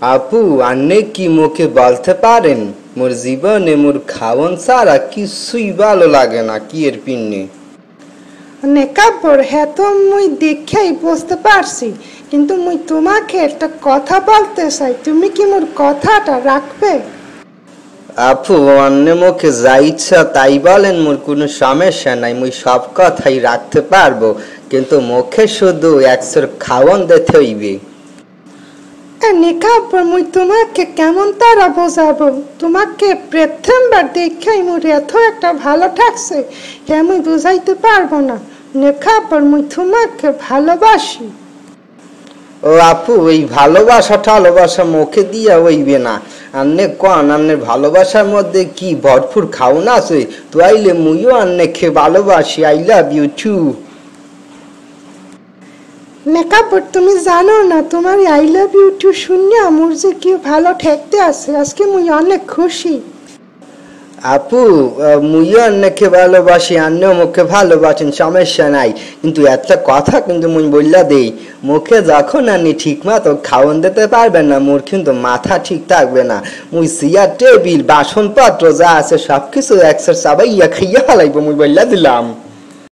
আপু আন্নে কি মুখে বলতে পারেন মোর জীবনে মোর খাওন ছাড়া কিছুই ভালো লাগে না কি এর পিন্নে। নেকাব্বর হ্যাঁ তো মুই দেখেই বুঝতে পারছি, কিন্তু মুই তোমাকে একটা কথা বলতে চাই, তুমি কি মোর কথাটা রাখবে? আপু অন্য মুখে যা ইচ্ছা তাই বলেন, মোর কোনো সমস্যা নাই, মুই সব কথাই রাখতে পারবো, কিন্তু মুখে শুধু একসর খাওন দিতে হইবে। নেকাব্বর মুই তোমাকে কেমন তারা বোঝাবো, তোমাকে প্রথমবার দেখেই মোর এত একটা ভালো ঠাকছে, হ্যাঁ মুই বুঝাইতে পারবো না। নেকাব্বর মুই তোমাকে ভালোবাসি। ও আপু ওই ভালোবাসা মুখে দিয়া হইবে না, আন্নে কন আন্নের ভালোবাসার মধ্যে কি ভরপুর খাওন আছে, তো আইলে মুইও আন্নেকে ভালোবাসি, আই লাভ ইউ টু। নেকাব্বর তুমি জানো না, তোমার আই লাভ ইউ টু শুনিয়া মোর যে কি ভালো ঠেকতে আছে, আজকে মুই অনেক খুশি। আপু মুইও আন্নেকে ভালোবাসি, আন্নেও মুখে ভালোবাসেন, সমস্যা নাই, কিন্তু একটা কথা কিন্তু মুই বললা দেই, মুখে যখন আনি ঠিক মতো খাওন দিতে পারবেন না, মোর কিন্তু মাথা ঠিক থাকবে না, মুই চেয়ার টেবিল বাসনপত্র যা আছে সবকিছু একসার চাবাইয়া খাইয়া হালাইব, মুই বললা দিলাম।